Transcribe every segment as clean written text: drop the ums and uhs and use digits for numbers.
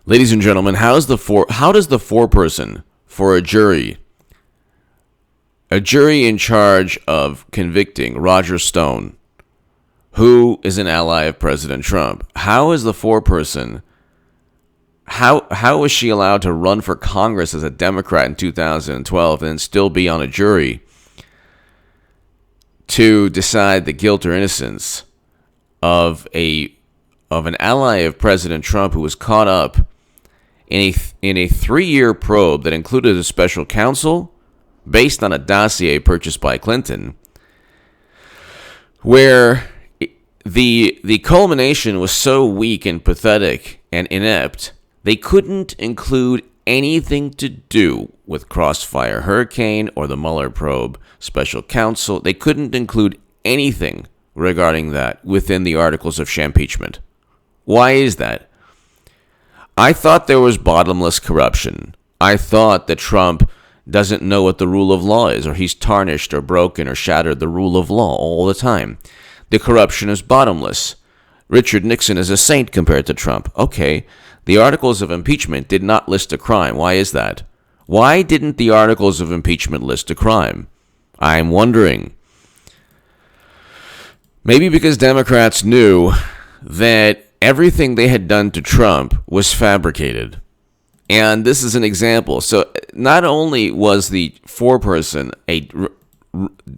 Ladies and gentlemen, how does the foreperson for a jury in charge of convicting Roger Stone, who is an ally of President Trump, how is the foreperson, how was she allowed to run for Congress as a Democrat in 2012 and still be on a jury to decide the guilt or innocence of an ally of President Trump who was caught up in a 3-year probe that included a special counsel based on a dossier purchased by Clinton, where the culmination was so weak and pathetic and inept, they couldn't include anything to do with Crossfire Hurricane or the Mueller probe special counsel. They couldn't include anything regarding that within the articles of impeachment. Why is that? I thought there was bottomless corruption. I thought that Trump doesn't know what the rule of law is, or he's tarnished or broken or shattered the rule of law all the time. The corruption is bottomless. Richard Nixon is a saint compared to Trump. Okay, the articles of impeachment did not list a crime. Why is that? Why didn't the articles of impeachment list a crime? I'm wondering. Maybe because Democrats knew that everything they had done to Trump was fabricated. And this is an example. So not only was the foreperson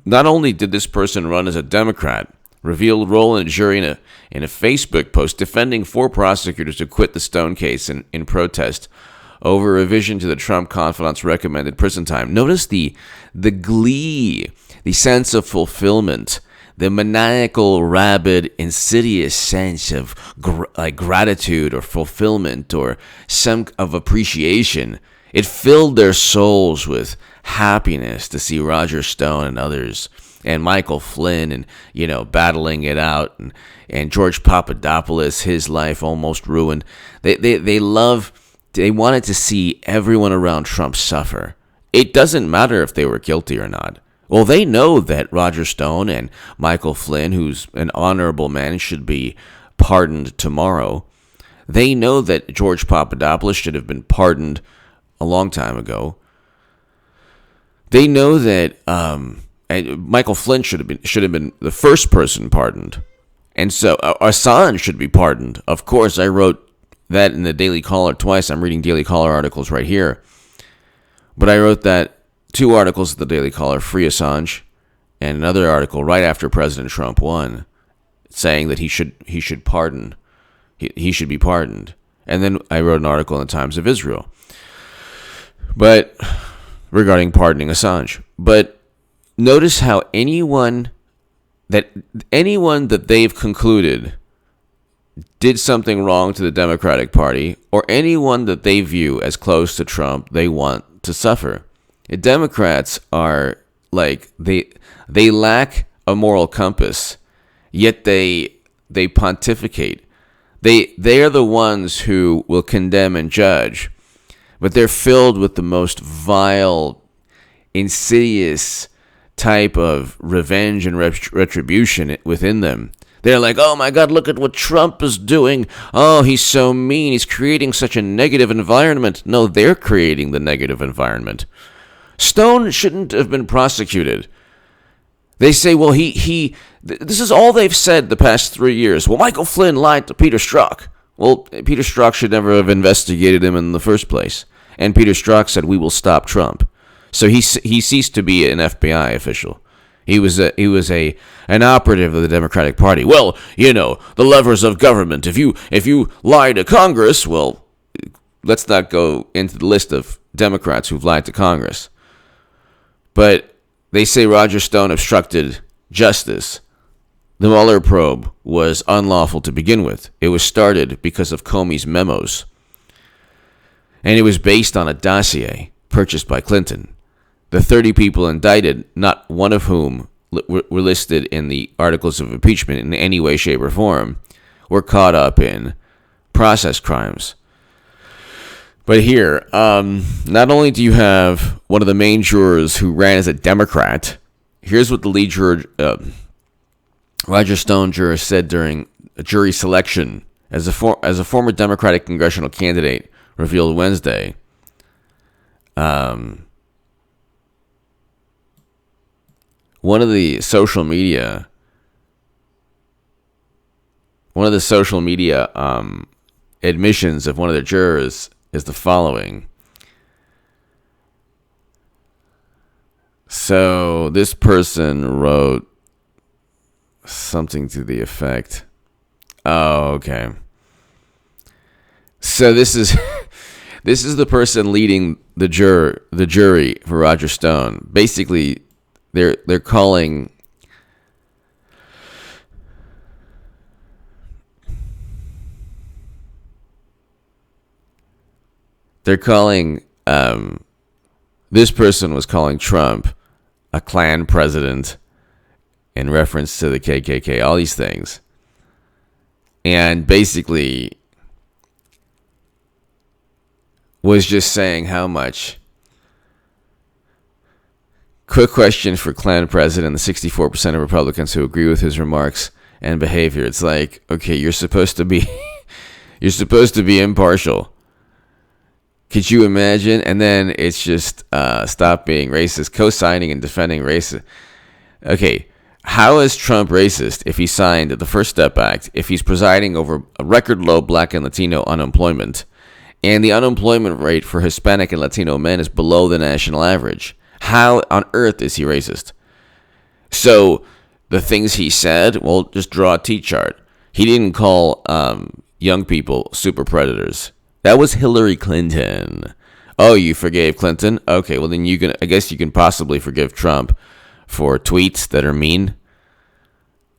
not only did this person run as a Democrat, revealed role in a jury in a Facebook post defending 4 prosecutors who quit the Stone case in protest over revision to the Trump confidant's recommended prison time. Notice the glee, the sense of fulfillment, the maniacal, rabid, insidious sense of gratitude or fulfillment or some of appreciation. It filled their souls with happiness to see Roger Stone and others and Michael Flynn and, battling it out and George Papadopoulos, his life almost ruined. They wanted to see everyone around Trump suffer. It doesn't matter if they were guilty or not. Well, they know that Roger Stone and Michael Flynn, who's an honorable man, should be pardoned tomorrow. They know that George Papadopoulos should have been pardoned a long time ago. They know that Michael Flynn should have been the first person pardoned. And so Assange should be pardoned. Of course, I wrote that in the Daily Caller twice. I'm reading Daily Caller articles right here. But I wrote that 2 articles at the Daily Caller, Free Assange, and another article right after President Trump won, saying that he should pardon. He should be pardoned. And then I wrote an article in the Times of Israel, but regarding pardoning Assange. But notice how anyone that they've concluded did something wrong to the Democratic Party, or anyone that they view as close to Trump, they want to suffer. The Democrats are like, they lack a moral compass, yet they pontificate. They are the ones who will condemn and judge, but they're filled with the most vile, insidious type of revenge and retribution within them. They're like, oh my God, look at what Trump is doing. Oh, he's so mean. He's creating such a negative environment. No, they're creating the negative environment. Stone shouldn't have been prosecuted. They say, well, this is all they've said the past 3 years. Well, Michael Flynn lied to Peter Strzok. Well, Peter Strzok should never have investigated him in the first place. And Peter Strzok said, we will stop Trump. So he ceased to be an FBI official. He was an operative of the Democratic Party. Well, the levers of government. If you lie to Congress, well, let's not go into the list of Democrats who've lied to Congress. But they say Roger Stone obstructed justice. The Mueller probe was unlawful to begin with. It was started because of Comey's memos. And it was based on a dossier purchased by Clinton. The 30 people indicted, not one of whom were listed in the articles of impeachment in any way, shape, or form, were caught up in process crimes. But here, not only do you have one of the main jurors who ran as a Democrat, here's what the lead juror, Roger Stone juror, said during a jury selection. As a former Democratic congressional candidate, revealed Wednesday. One of the social media admissions of one of the jurors is the following. So this person wrote something to the effect. Oh, okay. So this is this is the person leading the jury for Roger Stone. Basically, they're calling this person was calling Trump a Klan president in reference to the KKK, all these things. And basically was just saying how much. Quick question for Klan president, the 64% of Republicans who agree with his remarks and behavior. It's like, okay, you're supposed to be impartial. Could you imagine? And then it's just stop being racist, co-signing and defending racism. Okay, how is Trump racist if he signed the First Step Act, if he's presiding over a record low Black and Latino unemployment, and the unemployment rate for Hispanic and Latino men is below the national average? How on earth is he racist? So the things he said, well, just draw a T-chart. He didn't call young people super predators. That was Hillary Clinton. Oh, you forgave Clinton? Okay, well then I guess you can possibly forgive Trump for tweets that are mean.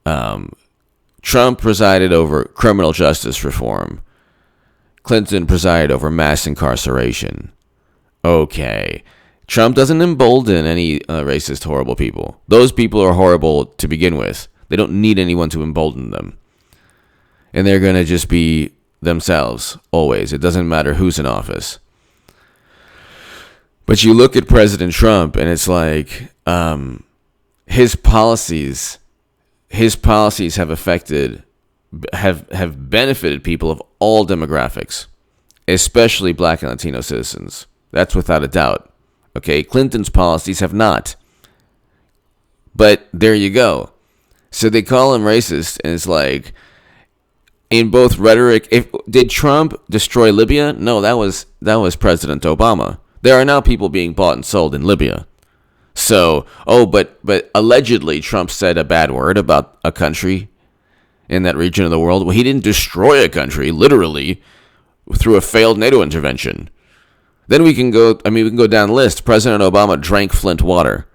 Trump presided over criminal justice reform. Clinton presided over mass incarceration. Okay. Trump doesn't embolden any racist, horrible people. Those people are horrible to begin with. They don't need anyone to embolden them. And they're going to just be themselves, always. It doesn't matter who's in office. But you look at President Trump, and it's like his policies have benefited people of all demographics, especially Black and Latino citizens. That's without a doubt. Okay, Clinton's policies have not. But there you go. So they call him racist, and it's like, in both rhetoric, did Trump destroy Libya? No, that was President Obama. There are now people being bought and sold in Libya. So, but allegedly Trump said a bad word about a country in that region of the world. Well, he didn't destroy a country, literally, through a failed NATO intervention. Then we can go down the list. President Obama drank Flint water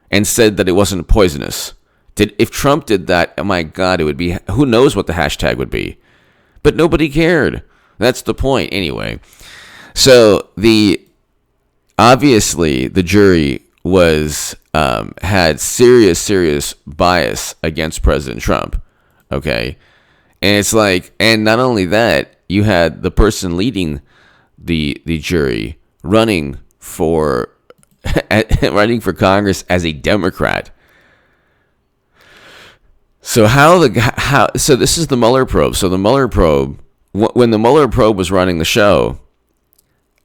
and said that it wasn't poisonous. If Trump did that, oh my God, it would be, who knows what the hashtag would be. But nobody cared. That's the point. Anyway, so obviously the jury had serious bias against President Trump. Okay. And it's like, and not only that, you had the person leading the jury running for Congress as a Democrat. So so this is the Mueller probe. So the Mueller probe, when the Mueller probe was running the show,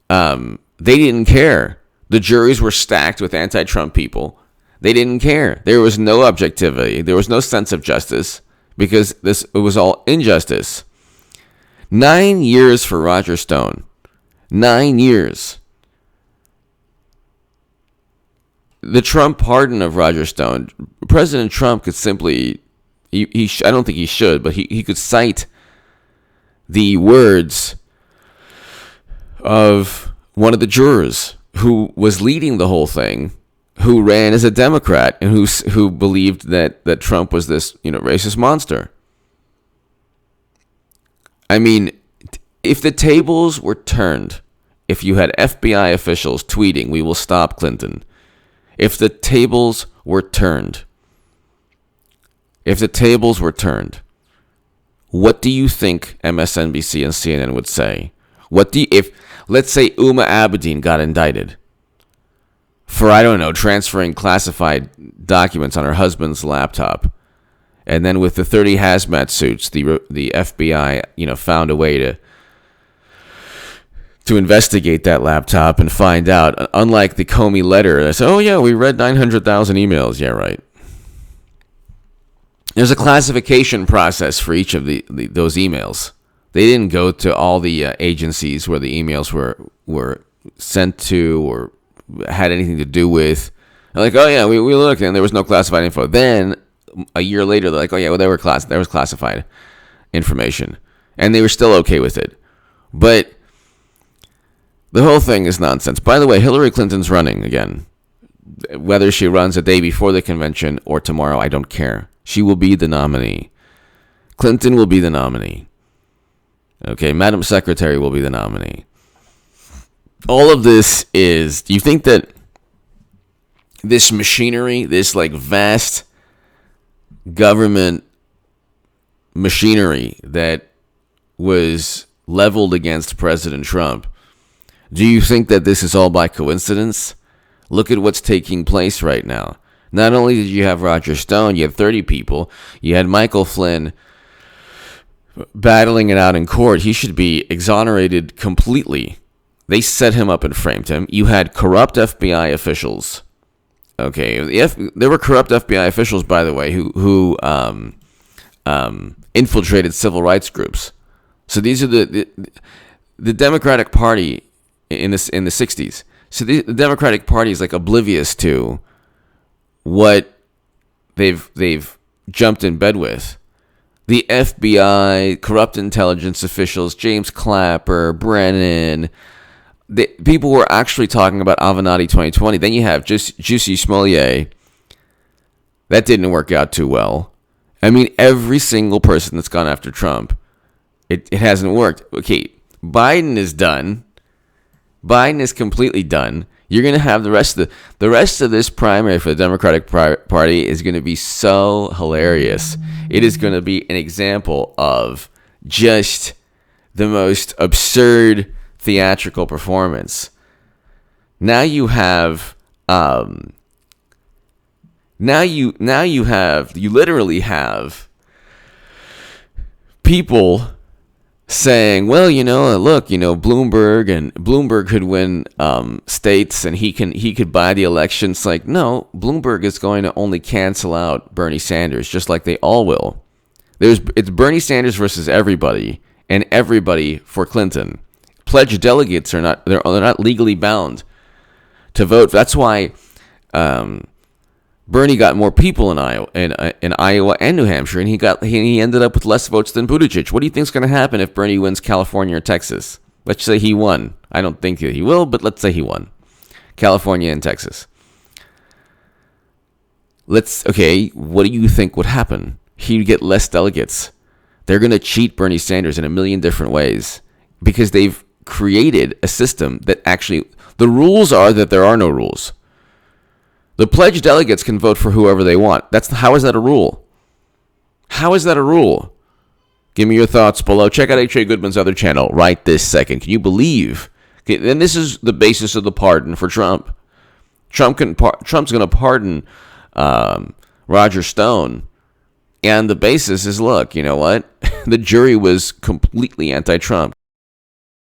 they didn't care. The juries were stacked with anti-Trump people. They didn't care. There was no objectivity. There was no sense of justice because it was all injustice. 9 years for Roger Stone. 9 years. The Trump pardon of Roger Stone, President Trump could simply, I don't think he should, but he could cite the words of one of the jurors who was leading the whole thing, who ran as a Democrat and who believed that Trump was this, racist monster. I mean, if the tables were turned, if you had FBI officials tweeting, "We will stop Clinton," if the tables were turned, what do you think MSNBC and CNN would say? If, let's say, Uma Abedin got indicted for, I don't know, transferring classified documents on her husband's laptop, and then with the 30 hazmat suits, the FBI, found a way to investigate that laptop and find out. Unlike the Comey letter, they said, oh yeah, we read 900,000 emails. Yeah, right. There's a classification process for each of those emails. They didn't go to all the agencies where the emails were sent to or had anything to do with. They're like, oh yeah, we looked and there was no classified info. Then a year later, they're like, oh yeah, well there was classified information, and they were still okay with it. But the whole thing is nonsense. By the way, Hillary Clinton's running again. Whether she runs a day before the convention or tomorrow, I don't care. She will be the nominee. Clinton will be the nominee. Okay, Madam Secretary will be the nominee. All of this is, do you think that this machinery, this like vast government machinery that was leveled against President Trump, do you think that this is all by coincidence? Look at what's taking place right now. Not only did you have Roger Stone, you had 30 people. You had Michael Flynn battling it out in court. He should be exonerated completely. They set him up and framed him. You had corrupt FBI officials. Okay, there were corrupt FBI officials, by the way, who infiltrated civil rights groups. So these are the Democratic Party in the 60s. So the Democratic Party is like oblivious to what they've jumped in bed with. The FBI, corrupt intelligence officials, James Clapper, Brennan, people were actually talking about Avenatti 2020. Then you have just Jussie Smollett. That didn't work out too well. I mean, every single person that's gone after Trump, it hasn't worked. Okay, Biden is done. Biden is completely done. You're going to have the rest of this primary for the Democratic Party is going to be so hilarious. It is going to be an example of just the most absurd theatrical performance. Now you have you literally have people saying, well, look, Bloomberg could win states and he could buy the election. It's like, no, Bloomberg is going to only cancel out Bernie Sanders, just like they all will. It's Bernie Sanders versus everybody, and everybody for Clinton. Pledged delegates are not legally bound to vote. That's why Bernie got more people in Iowa and New Hampshire, and he ended up with less votes than Buttigieg. What do you think is going to happen if Bernie wins California or Texas? Let's say he won. I don't think that he will, but let's say he won California and Texas. What do you think would happen? He'd get less delegates. They're going to cheat Bernie Sanders in a million different ways because they've created a system that actually, the rules are that there are no rules. The pledged delegates can vote for whoever they want. How is that a rule? How is that a rule? Give me your thoughts below. Check out H.A. Goodman's other channel right this second. Can you believe? Okay, and this is the basis of the pardon for Trump. Trump's going to pardon Roger Stone. And the basis is, look, you know what? The jury was completely anti-Trump.